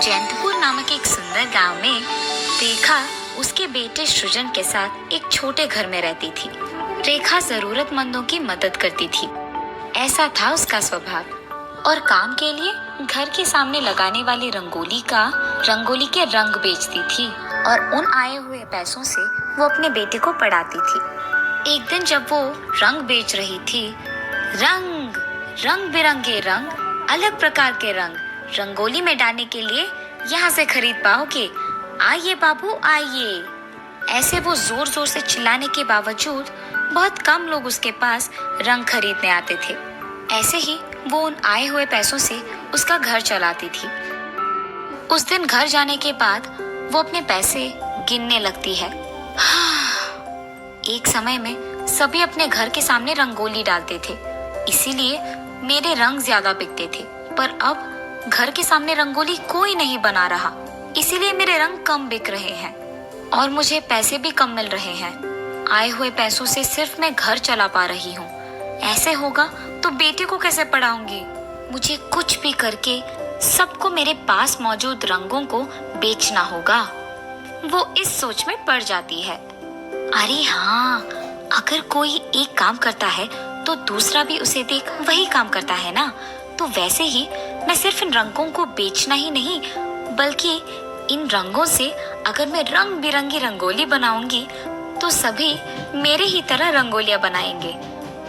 जयंतपुर नामक एक सुंदर गांव में रेखा उसके बेटे सृजन के साथ एक छोटे घर में रहती थी। रेखा जरूरतमंदों की मदद करती थी, ऐसा था उसका स्वभाव। और काम के लिए घर के सामने लगाने वाली रंगोली के रंग बेचती थी और उन आए हुए पैसों से वो अपने बेटे को पढ़ाती थी। एक दिन जब वो रंग बेच रही थी, रंग बिरंगे रंग, अलग प्रकार के रंग रंगोली में डालने के लिए यहाँ से खरीद पाओगे, आइए बाबू आइए। ऐसे वो जोर जोर से चिल्लाने के बावजूद बहुत कम लोग उसके पास रंग खरीदने आते थे। ऐसे ही वो उन आए हुए पैसों से उसका घर चलाती थी। उस दिन घर जाने के बाद वो अपने पैसे गिनने लगती है। एक समय में सभी अपने घर के सामने रंगोली डालते थे, इसीलिए मेरे रंग ज्यादा बिकते थे। पर अब घर के सामने रंगोली कोई नहीं बना रहा, इसीलिए मेरे रंग कम बिक रहे हैं और मुझे पैसे भी कम मिल रहे हैं। आए हुए पैसों से सिर्फ मैं घर चला पा रही हूँ। ऐसे होगा तो बेटे को कैसे पढ़ाऊंगी? मुझे कुछ भी करके सबको मेरे पास मौजूद रंगों को बेचना होगा। वो इस सोच में पड़ जाती है। अरे हाँ, अगर कोई एक काम करता है तो दूसरा भी उसे देख वही काम करता है ना। तो वैसे ही मैं सिर्फ इन रंगों को बेचना ही नहीं, बल्कि इन रंगों से अगर मैं रंग बिरंगी रंगोली बनाऊंगी तो सभी मेरे ही तरह रंगोलियां बनाएंगे,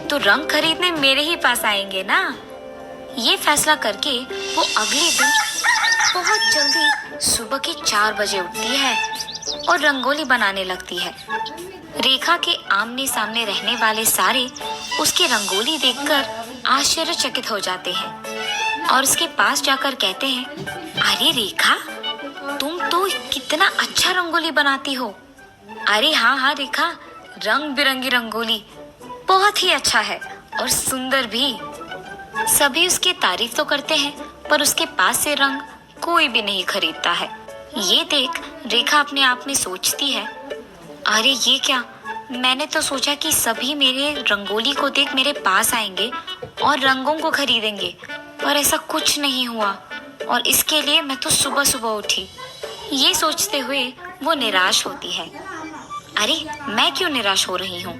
तो रंग खरीदने मेरे ही पास आएंगे ना। ये फैसला करके वो अगले दिन बहुत जल्दी सुबह के 4 बजे उठती है और रंगोली बनाने लगती है। रेखा के आमने सामने रहने वाले सारे उसके रंगोली देखकर आश्चर्यचकित हो जाते हैं और उसके पास जाकर कहते हैं, अरे रेखा, तुम तो कितना अच्छा रंगोली बनाती हो। अरे हाँ रेखा, रंग बिरंगी रंगोली बहुत ही अच्छा है और सुंदर भी। सभी उसकी तारीफ तो करते हैं, पर उसके पास से रंग कोई भी नहीं खरीदता है। ये देख रेखा अपने आप में सोचती है, अरे ये क्या, मैंने तो सोचा कि सभी मेरे रंगोली को देख मेरे पास आएंगे और रंगों को खरीदेंगे, पर ऐसा कुछ नहीं हुआ और इसके लिए मैं तो सुबह सुबह उठी। ये सोचते हुए वो निराश होती है। अरे मैं क्यों निराश हो रही हूँ?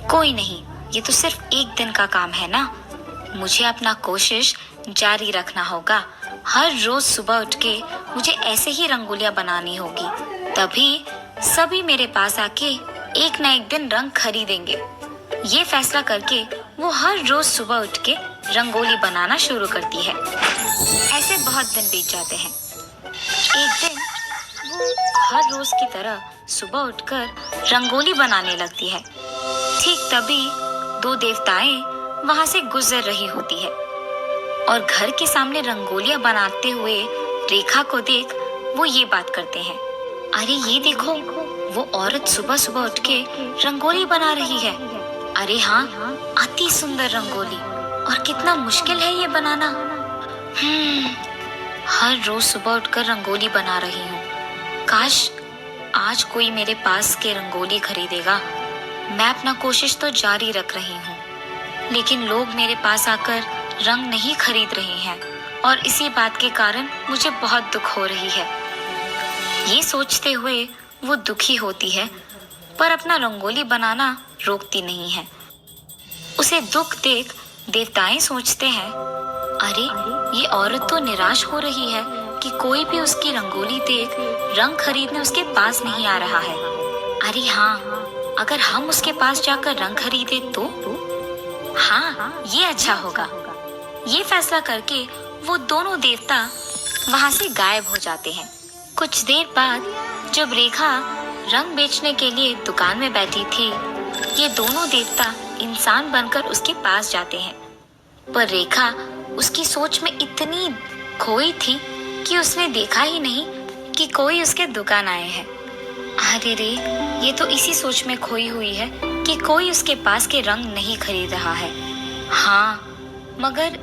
कोई नहीं, ये तो सिर्फ एक दिन का काम है ना। मुझे अपना कोशिश जारी रखना होगा। हर रोज सुबह उठ के मुझे ऐसे ही रंगोलियां बनानी होगी, तभी सभी मेरे पास आके एक न एक दिन रंग खरीदेंगे। ये फैसला करके वो हर रोज सुबह उठ के रंगोली बनाना शुरू करती है। ऐसे बहुत दिन बीत जाते हैं। एक दिन वो हर रोज की तरह सुबह उठकर रंगोली बनाने लगती है। ठीक तभी 2 देवताएं वहां से गुजर रही होती है और घर के सामने रंगोलियां बनाते हुए रेखा को देख वो ये बात करते हैं, अरे ये देखो, वो औरत सुबह सुबह उठ के रंगोली बना रही है। अरे हाँ, अति सुंदर रंगोली, और कितना मुश्किल है ये बनाना। हर रोज सुबह उठकर रंगोली बना रही हूँ। काश आज कोई मेरे पास के रंगोली खरीदेगा। मैं अपना कोशिश तो जारी रख रही हूँ, लेकिन लोग मेरे पास आकर रंग नहीं खरीद रहे हैं और इसी बात के कारण मुझे बहुत दुख हो रही है। ये सोचते हुए वो दुखी होती है, पर अपना रंगोली बनाना रोकती नहीं है। उसे दुख देख देवताएं सोचते हैं, अरे ये औरत तो निराश हो रही है कि कोई भी उसकी रंगोली देख रंग खरीदने उसके पास नहीं आ रहा है। अरे हाँ, अगर हम उसके पास जाकर रंग खरीदे तो हाँ, ये अच्छा होगा। ये फैसला करके वो दोनों देवता वहां से गायब हो जाते हैं। कुछ देर बाद जब रेखा रंग बेचने के लिए दुकान में बैठी थी, ये दोनों देवता इंसान बनकर उसके पास जाते हैं, पर रेखा उसकी सोच में इतनी खोई थी कि उसने देखा ही नहीं कि कोई उसके दुकान आए हैं। अरे रे, ये तो इसी सोच में खोई हुई है कि कोई उसके पास के रंग नहीं खरीद रहा है। हाँ, मगर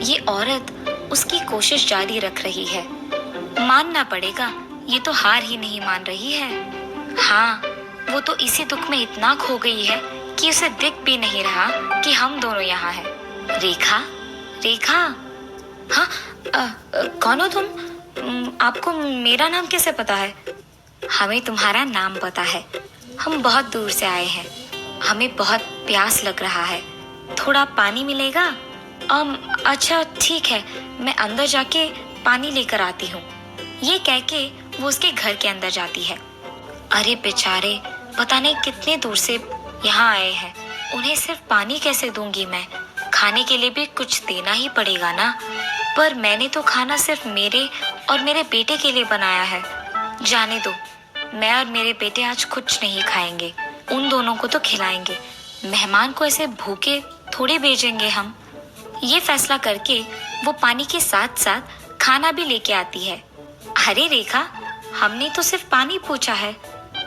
ये औरत उसकी कोशिश जारी रख रही है। मानना पड़ेगा, ये तो हार ही नहीं मान रही है। हाँ, वो तो इसी दुख में इतना खो गई है कि उसे दिख भी नहीं रहा कि हम दोनों यहाँ हैं। रेखा, रेखा, हाँ, कौन हो तुम? आपको मेरा नाम कैसे पता है? हमें तुम्हारा नाम पता है। हम बहुत दूर से आए हैं। हमें बहुत प्यास लग रहा है। थोड़ा पानी मिलेगा? अच्छा ठीक है, मैं अंदर जाके पानी लेकर आती हूँ। ये कह के वो उसके घर के अंदर जाती है। अरे बेचारे, पता नहीं कितने दूर से यहाँ आए हैं। उन्हें सिर्फ पानी कैसे दूंगी मैं? खाने के लिए भी कुछ देना ही पड़ेगा ना। पर मैंने तो खाना सिर्फ मेरे और मेरे बेटे के लिए बनाया है। जाने दो, मैं और मेरे बेटे आज कुछ नहीं खाएंगे। उन दोनों को तो खिलाएंगे। मेहमान को ऐसे भूखे थोड़े भेजेंगे हम। ये फैसला करके वो पानी के साथ साथ खाना भी लेके आती है। अरे रेखा, हमने तो सिर्फ पानी पूछा है,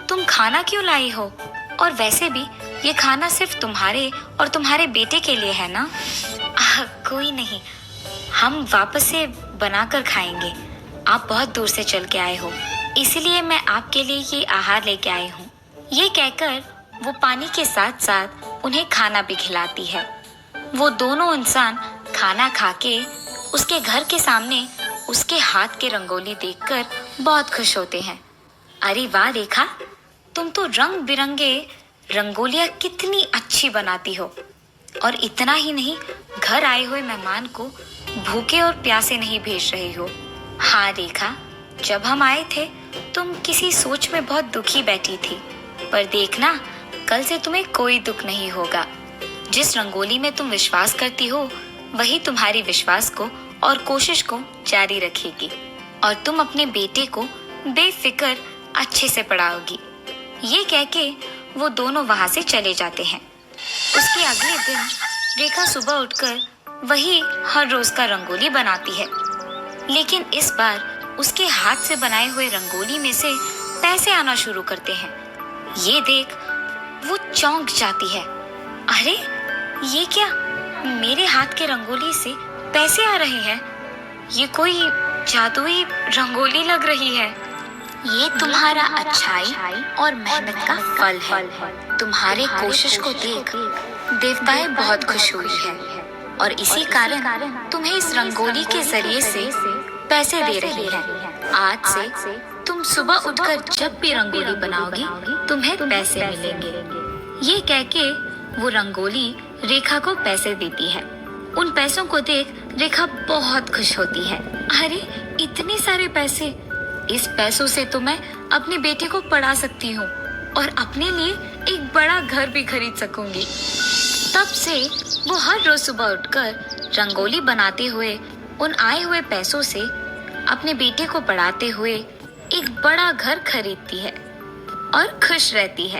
तुम खाना क्यों लाई हो? और वैसे भी ये खाना सिर्फ तुम्हारे और तुम्हारे बेटे के लिए है ना। कोई नहीं, हम वापस से बनाकर खाएंगे। आप बहुत दूर से चल के आए हो, इसीलिए मैं आपके लिए ये आहार लेके आई हूँ। ये कहकर वो पानी के साथ साथ उन्हें खाना भी खिलाती है। वो दोनों इंसान खाना खा के उसके घर के सामने उसके हाथ के रंगोली देखकर बहुत खुश होते हैं। अरे वाह रेखा, तुम तो रंग बिरंगे रंगोलियां कितनी अच्छी बनाती हो। और इतना ही नहीं, घर आए हुए मेहमान को भूखे और प्यासे नहीं भेज रही हो। हाँ रेखा, जब हम आए थे तुम किसी सोच में बहुत दुखी बैठी थी, पर देखना कल से तुम्हें कोई दुख नहीं होगा। जिस रंगोली में तुम विश्वास करती हो वही तुम्हारी विश्वास को और कोशिश को जारी रखेगी और तुम अपने बेटे को बेफिक्र अच्छे से पढ़ाओगी। ये कह के वो दोनों वहां से चले जाते हैं। उसके अगले दिन रेखा सुबह उठकर वही हर रोज का रंगोली बनाती है, लेकिन इस बार उसके हाथ से बनाए हुए रंगोली में से पैसे आना शुरू करते हैं। ये देख वो चौंक जाती है। अरे ये क्या, मेरे हाथ के रंगोली से पैसे आ रहे हैं? ये कोई जादुई रंगोली लग रही है। ये तुम्हारा अच्छाई और मेहनत का फल है। तुम्हारे कोशिश को देख देवताएं बहुत खुश हुई है और इसी कारण तुम्हें इस रंगोली के जरिए से पैसे दे रही है। आज से तुम सुबह उठकर जब भी रंगोली बनाओगी तुम्हें पैसे मिलेंगे। ये कह के वो रंगोली रेखा को पैसे देती है। उन पैसों को देख रेखा बहुत खुश होती है। अरे इतने सारे पैसे, इस पैसों से तो मैं अपने बेटे को पढ़ा सकती हूँ और अपने लिए एक बड़ा घर भी खरीद सकूंगी। तब से वो हर रोज सुबह उठकर रंगोली बनाते हुए उन आए हुए पैसों से अपने बेटे को पढ़ाते हुए एक बड़ा घर खरीदती है और खुश रहती है।